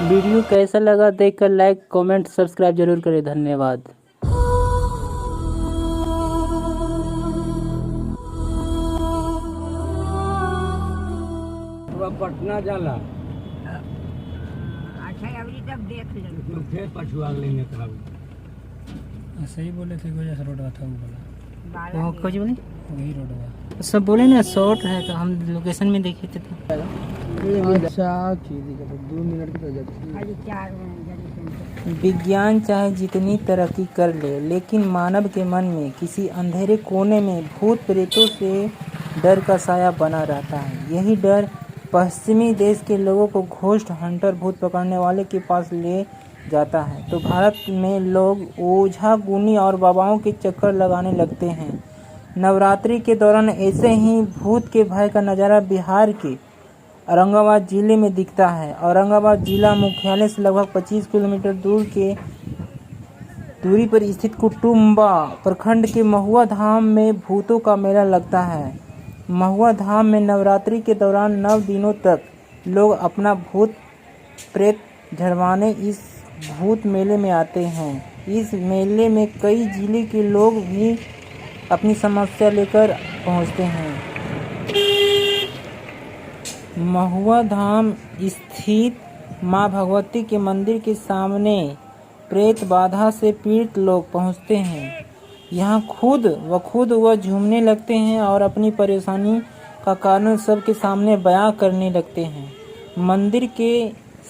Video कैसा लगा देखकर लाइक कमेंट सब्सक्राइब जरूर करें। धन्यवाद। पटना जाला अच्छा अभी तब देख लेंगे फिर पछुआ लेंगे तब सही बोले थे कोई ऐसा रोड था वो बोला वो कुछ बोले वही रोड हुआ सब बोले ना शॉर्ट है तो हम लोकेशन में देखे थे तो अच्छा 2 मिनट की तो अभी 4 मिनट। विज्ञान चाहे जितनी तरक्की कर ले लेकिन मानव के मन में किसी अंधेरे कोने में भूत प्रेतों से डर का साया बना रहता है। यही डर पश्चिमी देश के लोगों को घोस्ट हंटर भूत पकड़ने वाले के पास ले जाता है तो भारत में लोग ओझा गुनी और बाबाओं के चक्कर लगाने लगते हैं। नवरात्रि के दौरान ऐसे ही भूत के भय का नज़ारा बिहार के औरंगाबाद जिले में दिखता है। औरंगाबाद जिला मुख्यालय से लगभग 25 किलोमीटर दूरी पर स्थित कुटुम्बा प्रखंड के महुआ धाम में भूतों का मेला लगता है। महुआ धाम में नवरात्रि के दौरान 9 दिनों तक लोग अपना भूत प्रेत झड़वाने इस भूत मेले में आते हैं। इस मेले में कई जिले के लोग भी अपनी समस्या लेकर पहुंचते हैं। महुआ धाम स्थित मां भगवती के मंदिर के सामने प्रेत बाधा से पीड़ित लोग पहुंचते हैं। यहाँ खुद वह झूमने लगते हैं और अपनी परेशानी का कारण सबके सामने बयां करने लगते हैं। मंदिर के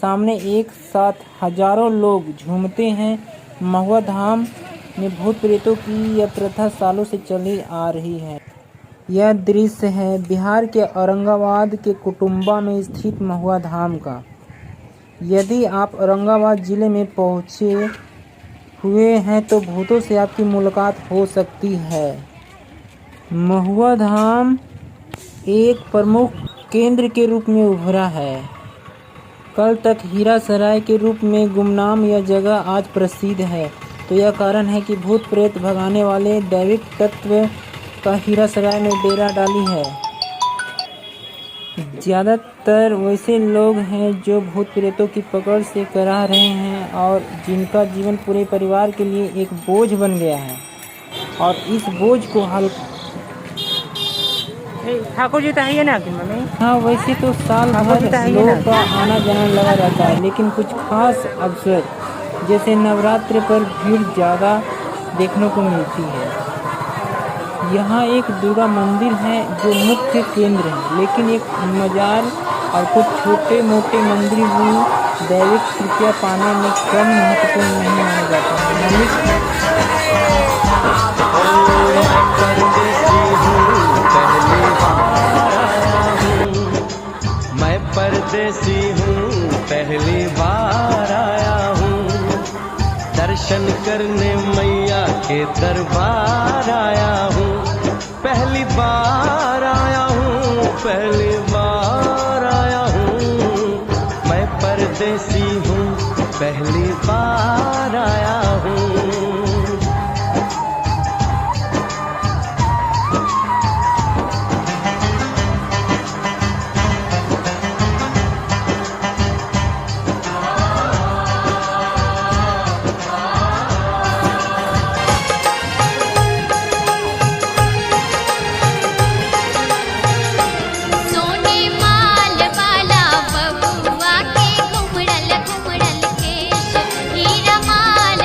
सामने एक साथ हजारों लोग झूमते हैं। महुआ धाम में भूत प्रेतों की यह प्रथा सालों से चली आ रही है। यह दृश्य है बिहार के औरंगाबाद के कुटुम्बा में स्थित महुआ धाम का। यदि आप औरंगाबाद जिले में पहुँचे हुए हैं तो भूतों से आपकी मुलाकात हो सकती है। महुआ धाम एक प्रमुख केंद्र के रूप में उभरा है। कल तक हीरा सराय के रूप में गुमनाम यह जगह आज प्रसिद्ध है तो यह कारण है कि भूत प्रेत भगाने वाले दैविक तत्व का हीरा सराय में डेरा डाली है। ज़्यादातर वैसे लोग हैं जो भूत प्रेतों की पकड़ से करा रहे हैं और जिनका जीवन पूरे परिवार के लिए एक बोझ बन गया है और इस बोझ को हल्का ठाकुर जी तो है ना कि मम्मी। हाँ वैसे तो साल भर लोगों का आना जाना लगा रहता है लेकिन कुछ खास अवसर जैसे नवरात्र पर भीड़ ज़्यादा देखने को मिलती है। यहाँ एक दुर्गा मंदिर है जो मुख्य केंद्र है लेकिन एक मजार और कुछ छोटे मोटे मंदिर भी दैविक कृपया पाने में कम महत्वपूर्ण नहीं माना जाता है। मैं परदेसी हूँ पहली बार आया हूँ दर्शन करने मैया के दरबार आया हूँ पहली बार आया हूँ पहली बार आया हूँ मैं परदेसी हूँ पहली बार आया हूँ। हीरा माल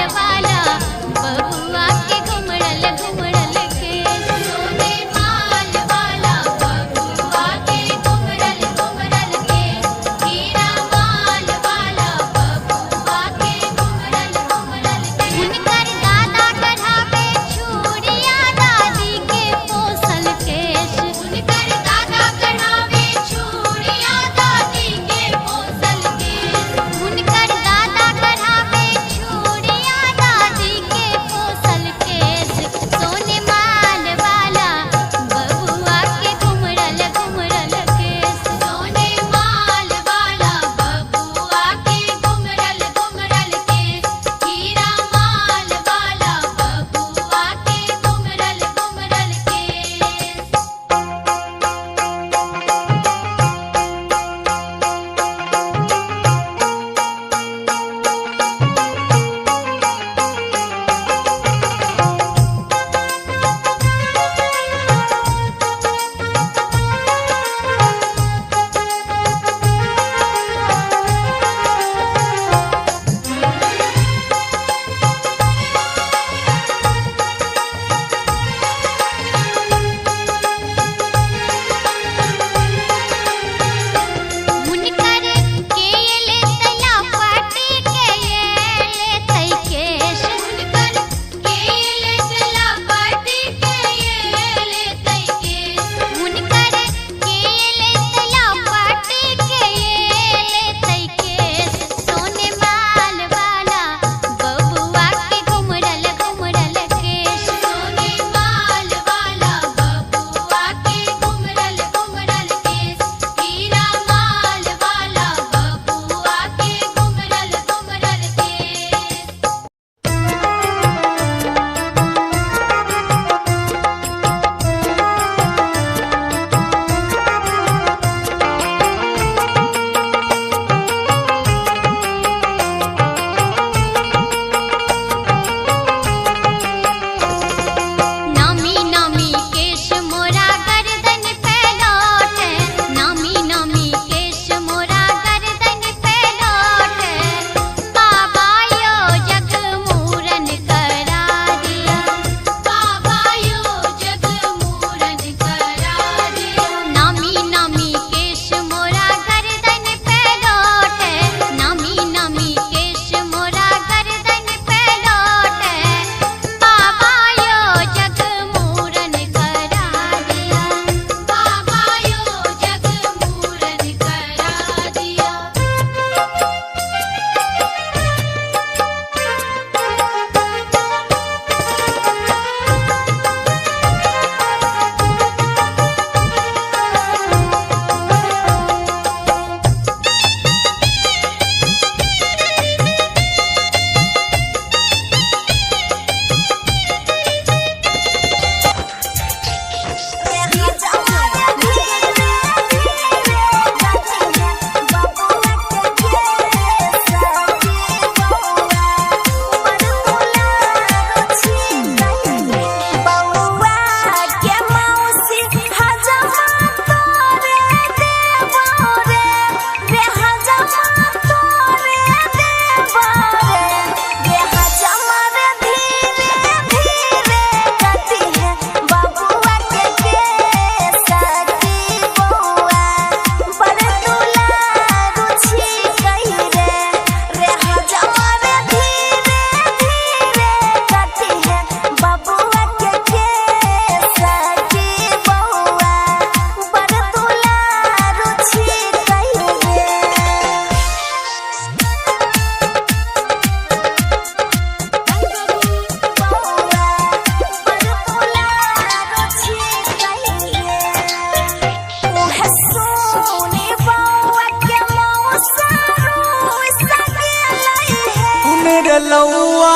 सुनी बउआ के मौसा रोसा गेलै है सुने रे लौआ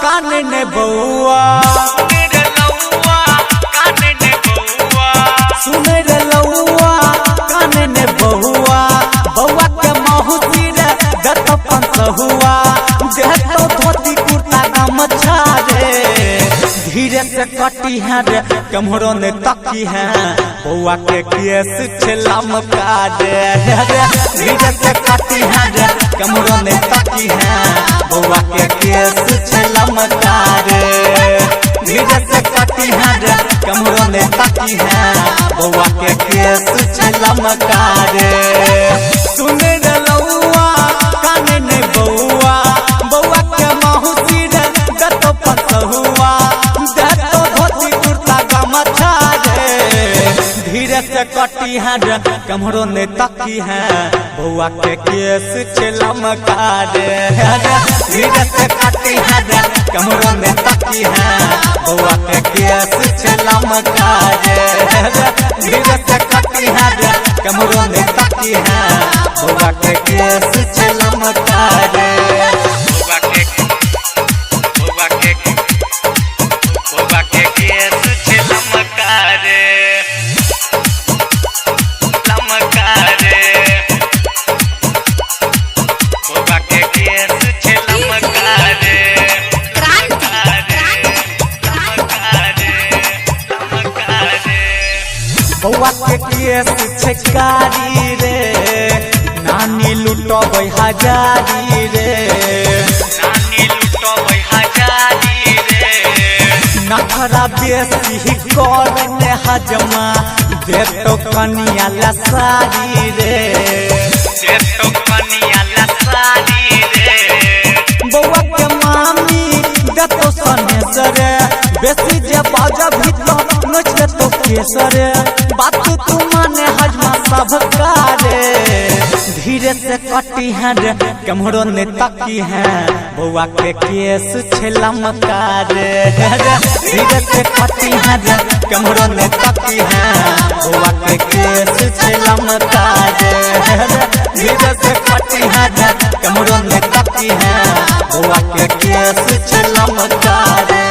काने ने बउआ सुने रे लौआ काने ने बउआ बउआ के मौसी रे दत पंसहुआ देहतो धोती कुर्ता गमछा रे धीरे से कटी है रे कमरो ने तकी है बउआ के केस छलम का रे धीरे से कटी है रे कमरो ने तकी है बउआ के केस छलम का रे धीरे से कटी है रे कमरो ने तकी है बउआ के केस छलम का रे सुने रे लौआ काने ने बउआ बउआ के मौसी रे दतो पंसहुआ देहतो धोती कुर्ता गमछा रे धीरे से कटी है रे कमरो ने तकी है बउआ के केस छलम का रे धीरे से कटी है रे कमरो ने तकी है बउआ के केस छलम का रे धीरे से कटी है रे कमरो ने तकी है बउआ के केस छलम का रे बउआ के केस छकारी रे नानी लुटबै हजारी रे नखरा बेसी करने हजमा देतो कनिया लसारी रे बउआ के मामी देतो सनेसर बेसी जे बाजा भीतर नच देतो केसर बात तू माने हजमा सब का रे धीरे से कटी है रे कमरो ने तकी है बउआ के केस छलम का रे धीरे से कटी है रे कमरो ने तकी है बउआ के केस छलम का रे धीरे से कटी है रे कमरो ने तकी है बउआ के केस छलम का रे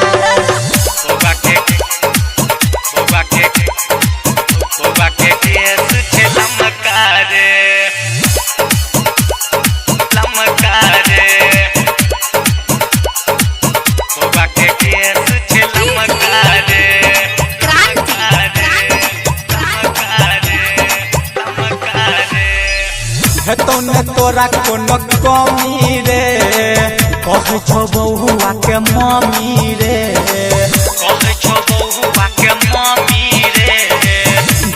ने तोरा कोनो कमी रे कह छो बउआ के मम्मी रे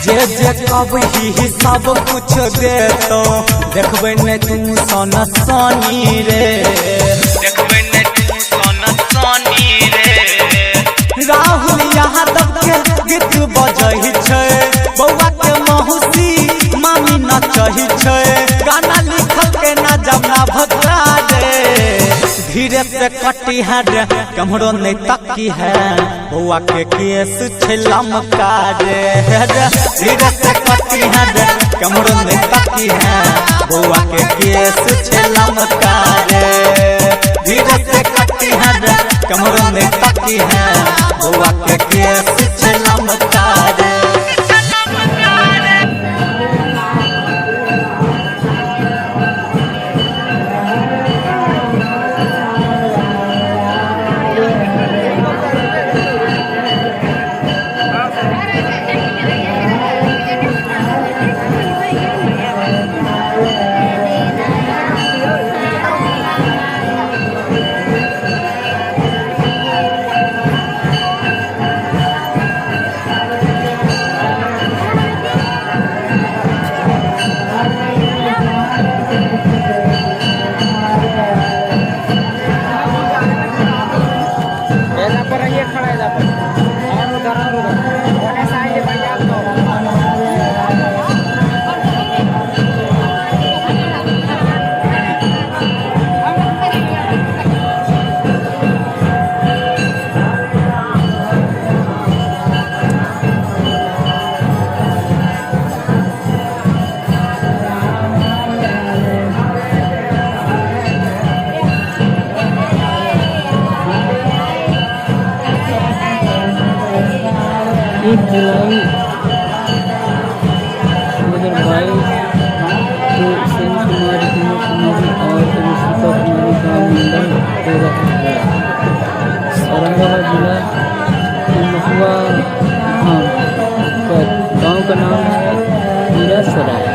जे जे कबही सब कुछ देतो देखबै ने तू सन सनी रे राहुल यहाँ तक के गीत बजही छै बउआ के मौसी मामी नचही छै गाना लिखल के ना जमना भद्रा रे धीरे से कटी है रे कमरो नहीं तकी है बउआ के केस छलम का रे धीरे से कटी है रे कमरो नहीं तकी है बउआ के केस छलम का रे धीरे से कटी है रे कमरो नहीं तकी है बउआ के केस छलम का रे जुलाई 2022 को सेन कुमारी, हिमा कुमारी और ऋषिका कुमारी का मुंडन हो रहा है। औरंगाबाद जिला महुआ धाम पर गांव का नाम है हीरासराय।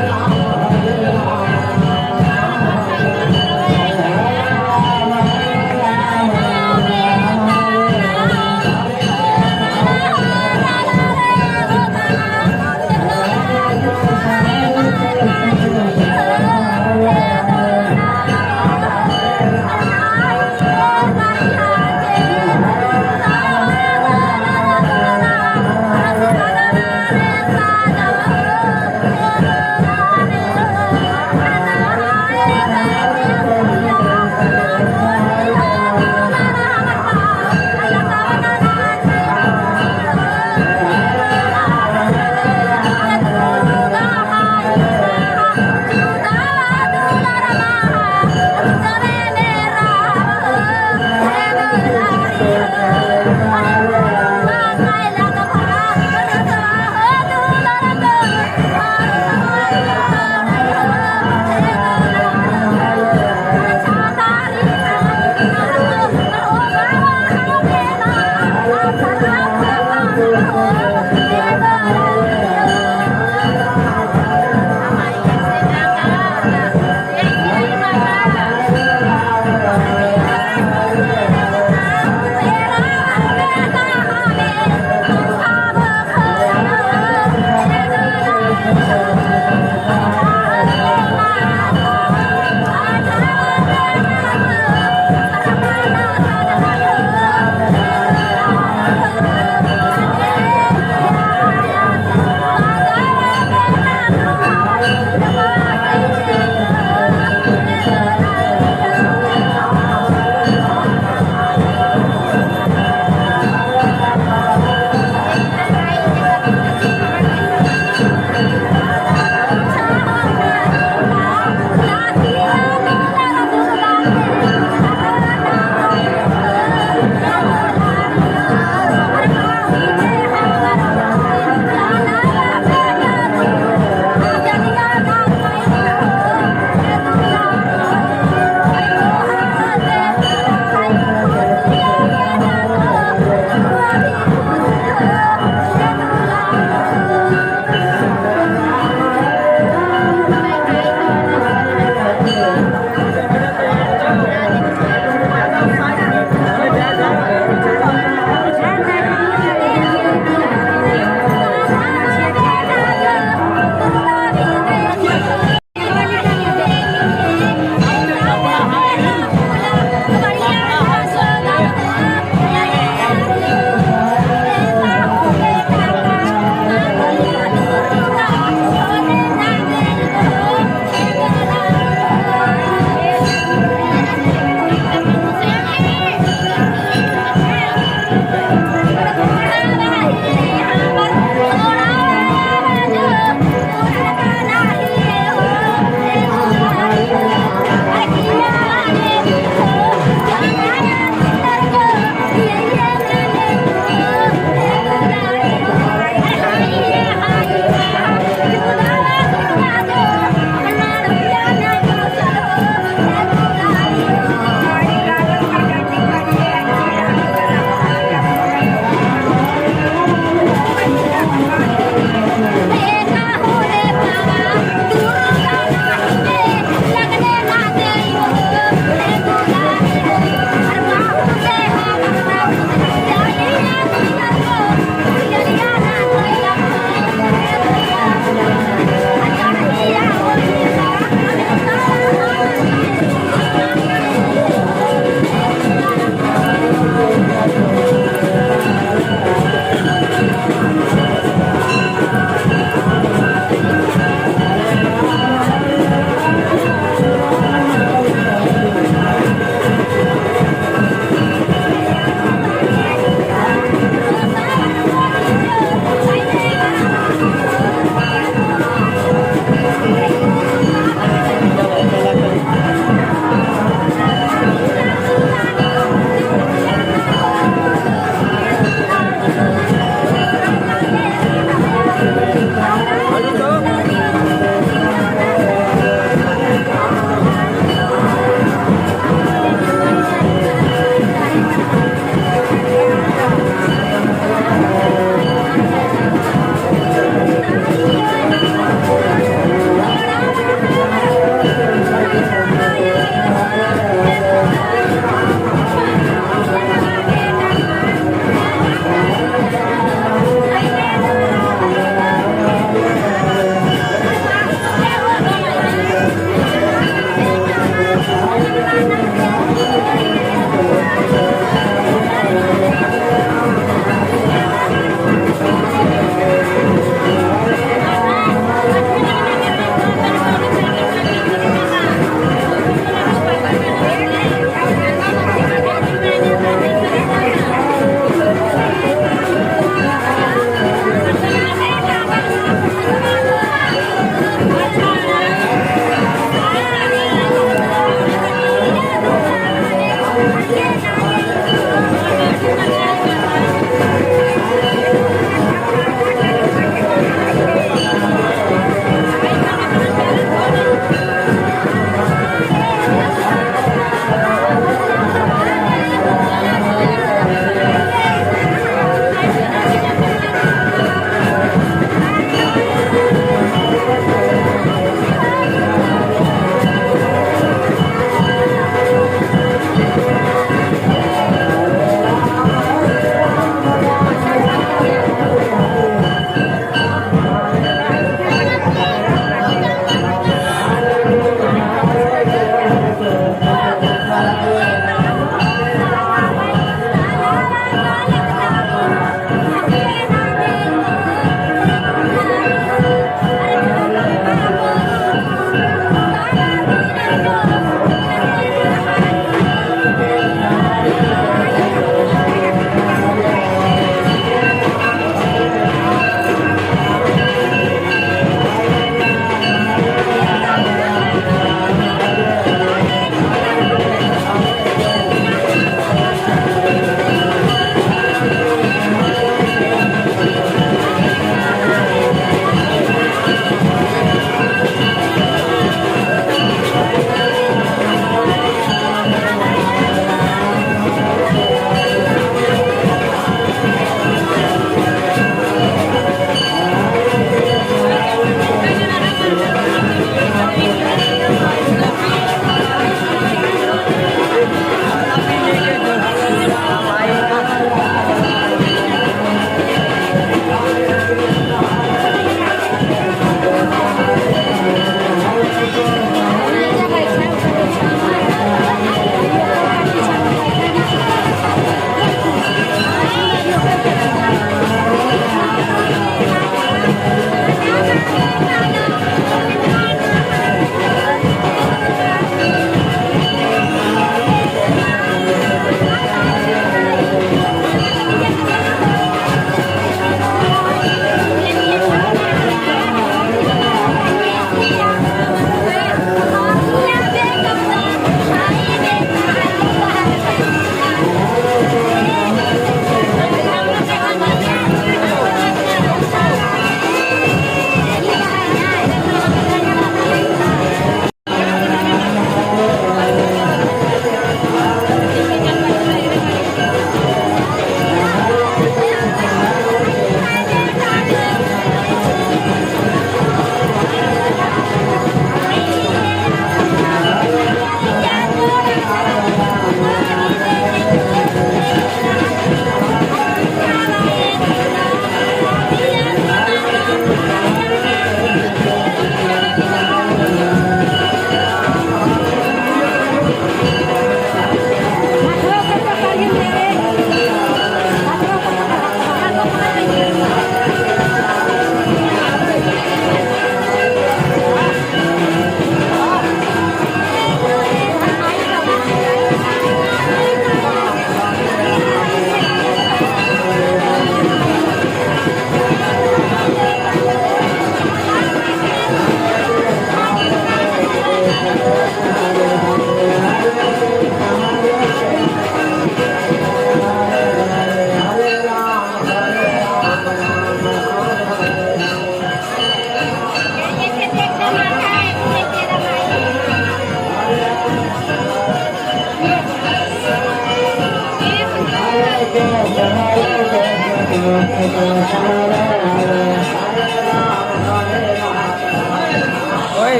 ओए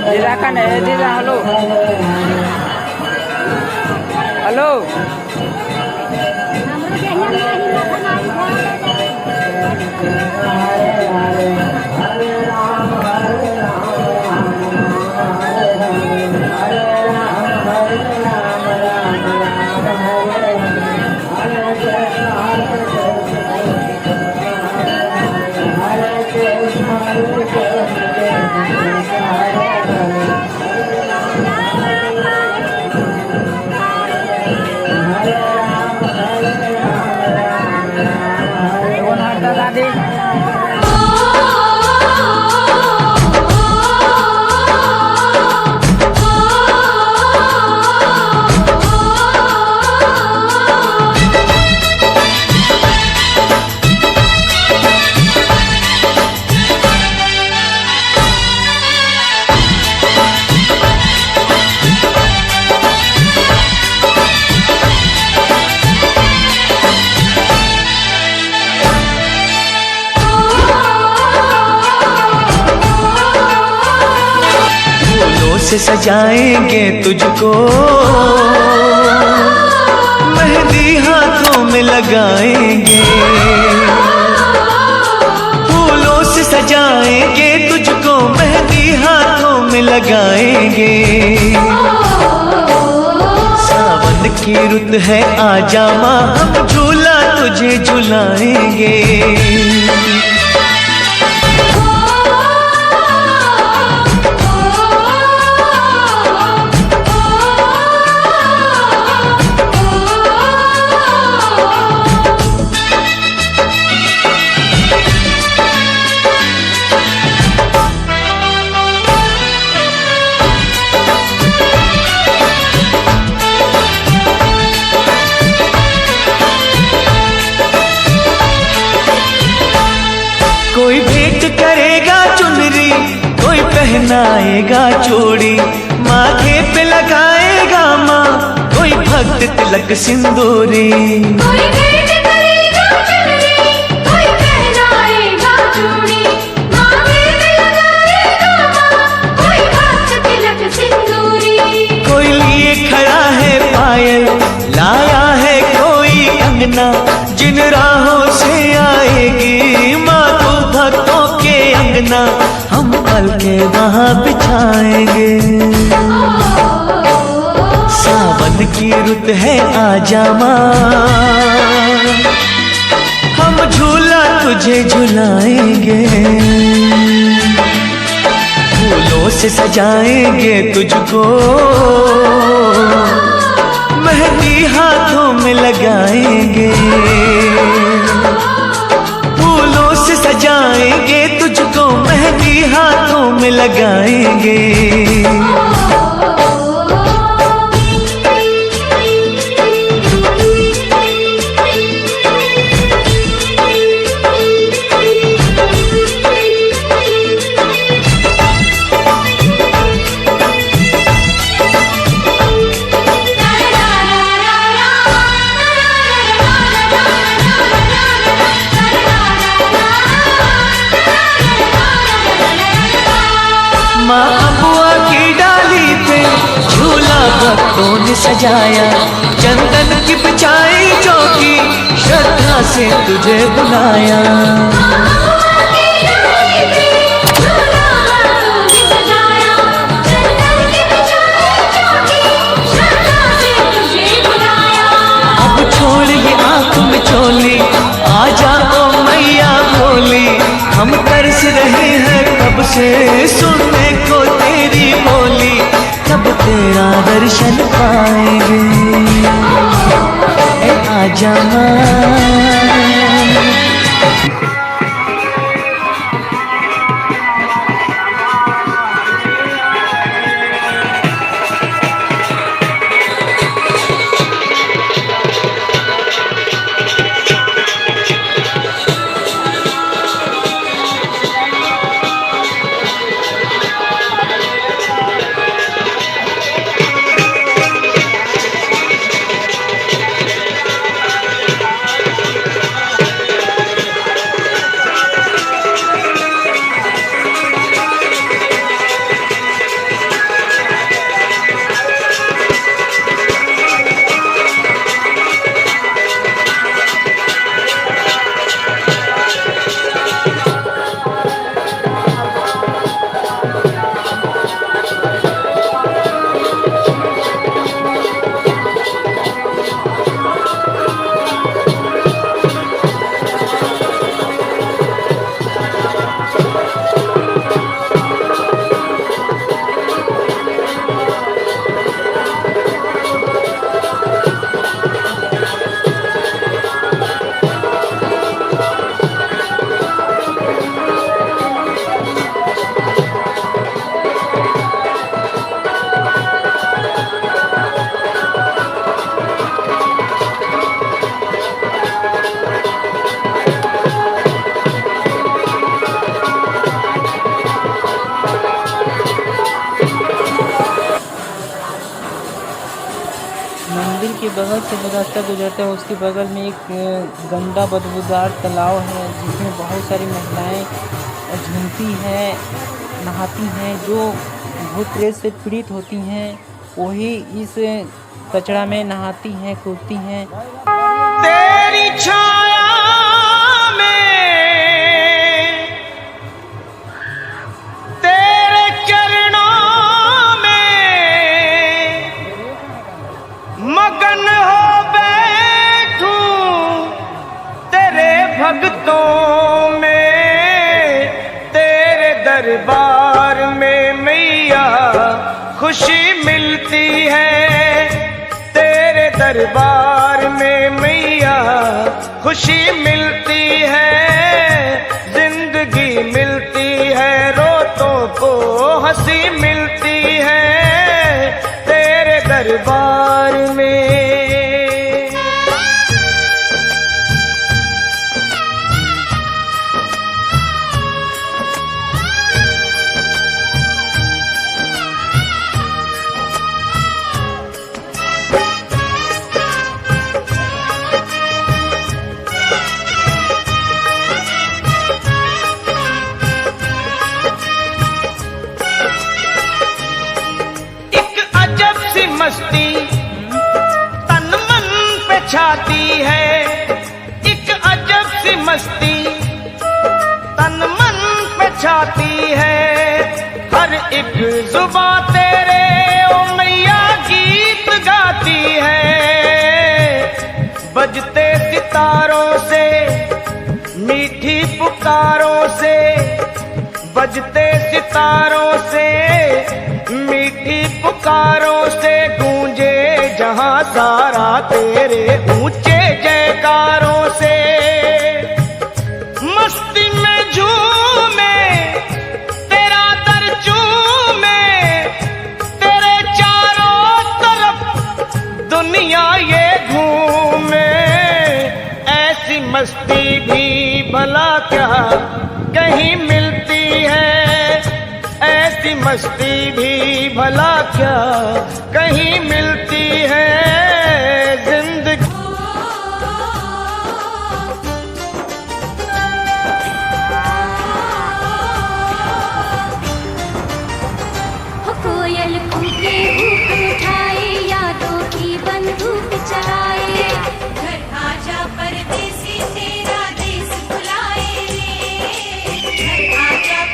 दीदा का नहीं दीदा हेलो हेलो से सजाएंगे तुझको, मेहंदी हाथों में लगाएंगे, फूलों से सजाएंगे तुझको, मेहंदी हाथों में लगाएंगे। सावन की रुत है आजा माँ, हम झूला तुझे झुलाएंगे। कोई भेंट करेगा चुनरी, कोई पहनाएगा चूड़ी, माथे पे लगाएगा माँ, कोई भक्त तिलक सिंदूरी। कोई भेंट करेगा चुनरी, कोई पहनाएगा चूड़ी, माथे पे लगाएगा माँ, कोई भक्त तिलक सिंदूरी। कोई लिए खड़ा है पायल, लाया है कोई अंगना, जिन राहों से आएगी माँ तू भक्तों के अंगना, हम पल के वहाँ बिछाएंगे। सावन की रुत है आजा माँ, हम झूला तुझे झुलाएंगे, फूलों से सजाएंगे तुझको, मेहंदी हाथों में लगाएंगे, फूलों से सजाएंगे तुझको, मेहंदी हाथों में लगाएंगे। माँ अबुआ की डाली पे झूला भक्तों ने सजाया, चंदन की बिछाई चौकी, श्रद्धा से तुझे बुलाया। अब छोड़ ये आँख में चोली, आ जाओ मैया भोली, हम तरस रहे हैं कब से सुनने को तेरी बोली, कब तेरा दर्शन पाएंगे ए आजा माँ। बगल से जो रास्ता गुजरता है उसके बगल में एक गंदा बदबूदार तालाब है जिसमें बहुत सारी महिलाएं झूमती हैं, नहाती हैं। जो भूत प्रेत से पीड़ित होती हैं वही इस कचरा में नहाती हैं, कूदती हैं। तेरी छाया में, तेरे चरणों में मगन हो बैठूं, तेरे भक्तों में, तेरे दरबार में मैया खुशी मिलती है। तेरे दरबार में मैया खुशी मिलती है, जिंदगी मिलती है, रोतों को हंसी मिलती है तेरे दरबार में। मस्ती तन मन पे छाती है, एक अजब सी मस्ती तन मन पे छाती है। हर एक जुबान तेरे ओ मैया गीत गाती है, बजते सितारों से मीठी पुकारों से, बजते सितारों से मीठी पुकारों से, गूंजे जहां सारा तेरे ऊंचे जयकारों से। मस्ती में झूमे तेरा दर चूमे, तेरे चारों तरफ दुनिया ये घूमे। ऐसी मस्ती भी भला क्या कहीं मिलती है, ऐसी मस्ती भी भला क्या कहीं मिलती है जिंदगी। कोयल कूके ऊपर उठाए, यादों की बंदूक चलाए,